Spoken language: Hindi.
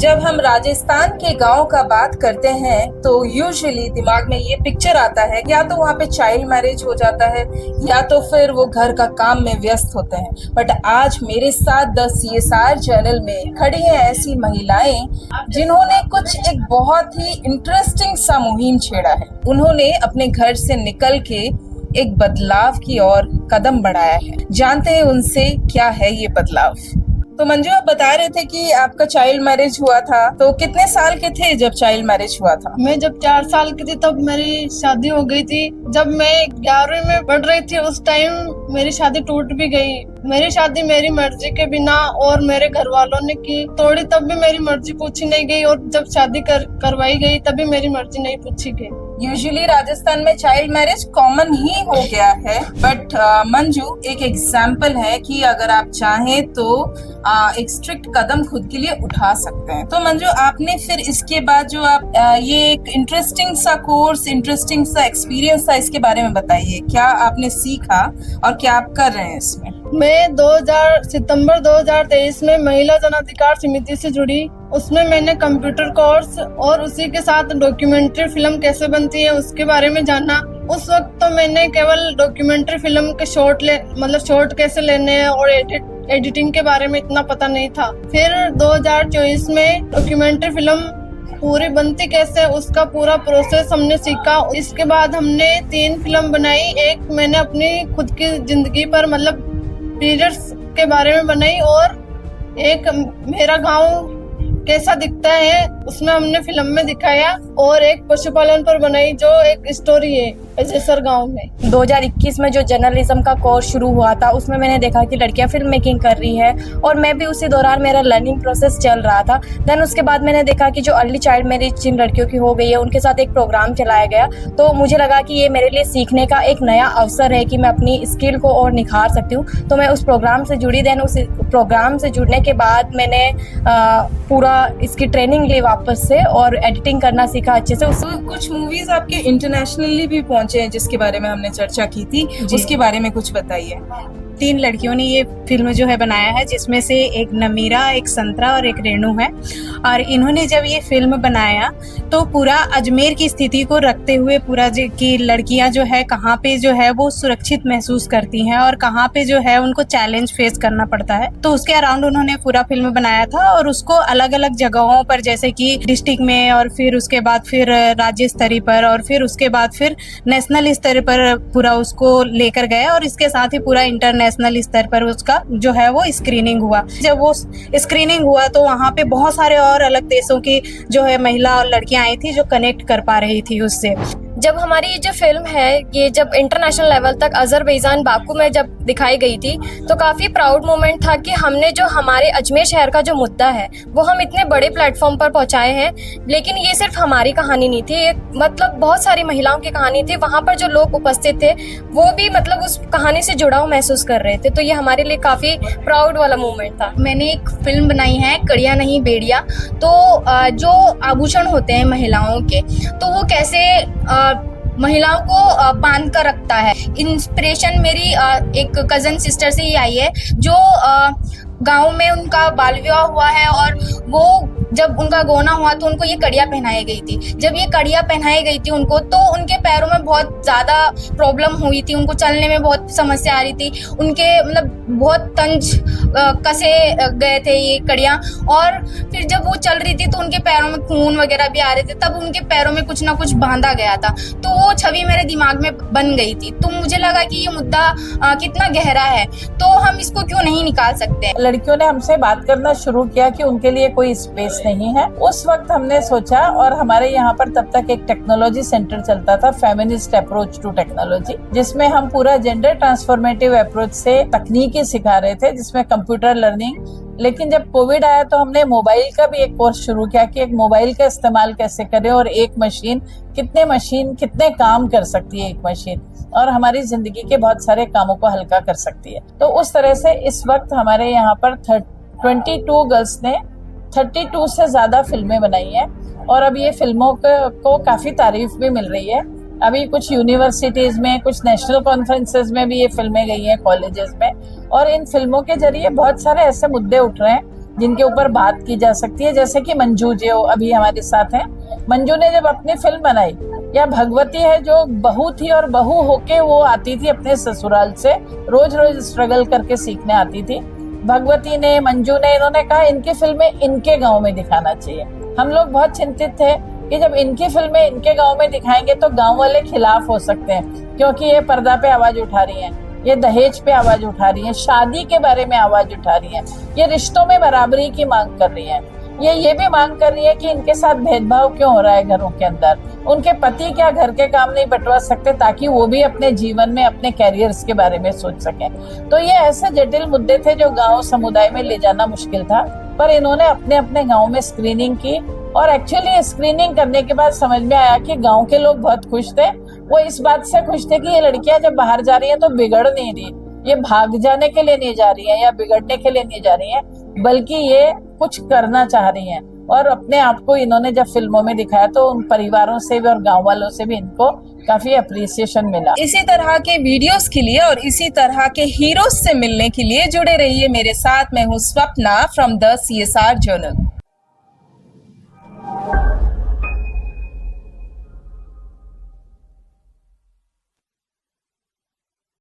जब हम राजस्थान के गांव का बात करते हैं तो यूजुअली दिमाग में ये पिक्चर आता है, या तो वहाँ पे चाइल्ड मैरिज हो जाता है या तो फिर वो घर का काम में व्यस्त होते हैं। बट आज मेरे साथ द CSR चैनल में खड़ी हैं ऐसी महिलाएं जिन्होंने कुछ एक बहुत ही इंटरेस्टिंग सा मुहिम छेड़ा है। उन्होंने अपने घर से निकल के एक बदलाव की ओर कदम बढ़ाया है। जानते हैं उनसे क्या है ये बदलाव। तो मंजू, आप बता रहे थे कि आपका चाइल्ड मैरिज हुआ था, तो कितने साल के थे जब चाइल्ड मैरिज हुआ था? मैं जब 4 साल की थी तब मेरी शादी हो गई थी। जब मैं 11वीं में पढ़ रही थी उस टाइम मेरी शादी टूट भी गई। मेरी शादी मेरी मर्जी के बिना और मेरे घर वालों ने की तोड़ी, तब भी मेरी मर्जी पूछी नहीं गई, और जब शादी करवाई गई तभी मेरी मर्जी नहीं पूछी गई। यूजुअली राजस्थान में चाइल्ड मैरिज कॉमन ही हो गया है, बट मंजू एक एग्जाम्पल है कि अगर आप चाहें तो एक स्ट्रिक्ट कदम खुद के लिए उठा सकते हैं। तो मंजू, आपने फिर इसके बाद जो आप ये एक इंटरेस्टिंग सा कोर्स, इंटरेस्टिंग सा एक्सपीरियंस था, इसके बारे में बताइए। क्या आपने सीखा और क्या आप कर रहे हैं इसमें? मैं सितंबर 2023 में महिला जन अधिकार समिति से जुड़ी। उसमें मैंने कंप्यूटर कोर्स और उसी के साथ डॉक्यूमेंट्री फिल्म कैसे बनती है उसके बारे में जाना। उस वक्त तो मैंने केवल डॉक्यूमेंट्री फिल्म के शॉर्ट कैसे लेने हैं और एडिटिंग के बारे में इतना पता नहीं था। फिर 2024 में डॉक्यूमेंट्री फिल्म पूरी बनती कैसे, उसका पूरा प्रोसेस हमने सीखा। इसके बाद हमने 3 फिल्म बनाई। एक मैंने अपनी खुद की जिंदगी पर पीरियड्स के बारे में बनाई, और एक मेरा गांव कैसा दिखता है उसमें हमने फिल्म में दिखाया, और एक पशुपालन पर बनाई जो एक स्टोरी है अजयसर गांव में। 2021 में जो जर्नलिज्म का कोर्स शुरू हुआ था उसमें मैंने देखा कि लड़कियां फिल्म मेकिंग कर रही है, और मैं भी उसी दौरान मेरा लर्निंग प्रोसेस चल रहा था। देन उसके बाद मैंने देखा कि जो अर्ली चाइल्ड मैरिज जिन लड़कियों की हो गई है उनके साथ एक प्रोग्राम चलाया गया। तो मुझे लगा कि ये मेरे लिए सीखने का एक नया अवसर है कि मैं अपनी स्किल को और निखार सकती हूँ। तो मैं उस प्रोग्राम से जुड़ी। देन उस प्रोग्राम से जुड़ने के बाद मैंने पूरा इसकी ट्रेनिंग ली वापस से, और एडिटिंग करना सीखा अच्छे से। कुछ मूवीज आपके इंटरनेशनली भी पहुंचे हैं जिसके बारे में हमने चर्चा की थी, उसके बारे में कुछ बताइए। 3 लड़कियों ने ये फिल्म जो है बनाया है, जिसमें से एक नमीरा, एक संतरा और एक रेणु है। और इन्होंने जब ये फिल्म बनाया तो पूरा अजमेर की स्थिति को रखते हुए पूरा कि लड़कियां जो है कहाँ पे जो है वो सुरक्षित महसूस करती हैं और कहाँ पे जो है उनको चैलेंज फेस करना पड़ता है, तो उसके अराउंड उन्होंने पूरा फिल्म बनाया था। और उसको अलग अलग जगहों पर, जैसे कि डिस्ट्रिक्ट में, और फिर उसके बाद फिर राज्य स्तरीय पर, और फिर उसके बाद फिर नेशनल स्तर पर पूरा उसको लेकर गए, और इसके साथ ही पूरा इंटरनेशनल स्तर पर उसका जो है वो स्क्रीनिंग हुआ। जब वो स्क्रीनिंग हुआ तो वहाँ पे बहुत सारे और अलग देशों की जो है महिला और लड़कियां आई थी जो कनेक्ट कर पा रही थी उससे। जब हमारी ये जो फिल्म है ये जब इंटरनेशनल लेवल तक अजरबैजान बाकू में जब दिखाई गई थी तो काफ़ी प्राउड मोमेंट था कि हमने जो हमारे अजमेर शहर का जो मुद्दा है वो हम इतने बड़े प्लेटफॉर्म पर पहुंचाए हैं। लेकिन ये सिर्फ हमारी कहानी नहीं थी, एक बहुत सारी महिलाओं की कहानी थी। वहाँ पर जो लोग उपस्थित थे वो भी उस कहानी से जुड़ाव महसूस कर रहे थे। तो ये हमारे लिए काफ़ी प्राउड वाला मोमेंट था। मैंने एक फिल्म बनाई है कड़िया नहीं बेड़िया। तो जो आभूषण होते हैं महिलाओं के, तो वो कैसे महिलाओं को बांध कर रखता है। इंस्पिरेशन मेरी एक कजन सिस्टर से ही आई है जो गांव में उनका बाल विवाह हुआ है, और वो जब उनका गोना हुआ तो उनको ये कड़िया पहनाई गई थी। जब ये कड़िया पहनाई गई थी उनको, तो उनके पैरों में बहुत ज़्यादा प्रॉब्लम हुई थी, उनको चलने में बहुत समस्या आ रही थी, उनके बहुत तंज कसे गए थे ये कड़िया। और फिर जब वो चल रही थी तो उनके पैरों में खून वगैरह भी आ रहे थे, तब उनके पैरों में कुछ ना कुछ बांधा गया था। तो वो छवि मेरे दिमाग में बन गई थी। तो मुझे लगा कि ये मुद्दा कितना गहरा है, तो हम इसको क्यों नहीं निकाल सकते। लड़कियों ने हमसे बात करना शुरू किया कि उनके लिए कोई स्पेस नहीं है। उस वक्त हमने सोचा, और हमारे यहाँ पर तब तक एक टेक्नोलॉजी सेंटर चलता था, फेमिनिस्ट अप्रोच टू टेक्नोलॉजी, जिसमें हम पूरा जेंडर ट्रांसफॉर्मेटिव अप्रोच से तकनीकी सिखा रहे थे, जिसमें कंप्यूटर लर्निंग। लेकिन जब कोविड आया तो हमने मोबाइल का भी एक कोर्स शुरू किया कि एक मोबाइल का इस्तेमाल कैसे करें, और एक मशीन कितने काम कर सकती है एक मशीन, और हमारी जिंदगी के बहुत सारे कामों को हल्का कर सकती है। तो उस तरह से इस वक्त हमारे यहाँ पर 22 गर्ल्स ने 32 से ज्यादा फिल्में बनाई हैं, और अब ये फिल्मों को काफी तारीफ भी मिल रही है। अभी कुछ यूनिवर्सिटीज में, कुछ नेशनल कॉन्फ्रेंसेज में भी ये फिल्में गई हैं, कॉलेजेस में। और इन फिल्मों के जरिए बहुत सारे ऐसे मुद्दे उठ रहे हैं जिनके ऊपर बात की जा सकती है, जैसे कि मंजू जो अभी हमारे साथ हैं। मंजू ने जब अपनी फिल्म बनाई, या भगवती है जो बहू थी और बहू होके वो आती थी अपने ससुराल से, रोज रोज स्ट्रगल करके सीखने आती थी। भगवती ने, मंजू ने, इन्होंने कहा इनकी फिल्में इनके गांव में दिखाना चाहिए। हम लोग बहुत चिंतित थे कि जब इनकी फिल्में इनके गांव में दिखाएंगे तो गांव वाले खिलाफ हो सकते हैं, क्योंकि ये पर्दा पे आवाज उठा रही हैं, ये दहेज पे आवाज उठा रही हैं, शादी के बारे में आवाज उठा रही हैं, ये रिश्तों में बराबरी की मांग कर रही हैं, ये भी मांग कर रही है कि इनके साथ भेदभाव क्यों हो रहा है घरों के अंदर। उनके पति क्या घर के काम नहीं बंटवा सकते ताकि वो भी अपने जीवन में अपने कैरियर्स के बारे में सोच सकें। तो ये ऐसे जटिल मुद्दे थे जो गांव समुदाय में ले जाना मुश्किल था, पर इन्होंने अपने अपने गांव में स्क्रीनिंग की और एक्चुअली स्क्रीनिंग करने के बाद समझ में आया कि गांव के लोग बहुत खुश थे। वो इस बात से खुश थे कि ये लड़कियां जब बाहर जा रही हैं तो बिगड़ नहीं रही, ये भाग जाने के लिए नहीं जा रही हैं या बिगड़ने के लिए नहीं जा रही हैं, बल्कि ये कुछ करना चाह रही हैं। और अपने आप को इन्होंने जब फिल्मों में दिखाया तो उन परिवारों से भी और गांव वालों से भी इनको काफी अप्रिसिएशन मिला। इसी तरह के वीडियोस के लिए और इसी तरह के हीरोज से मिलने के लिए जुड़े रहिए मेरे साथ। मैं हूँ Swapna from the CSR journal.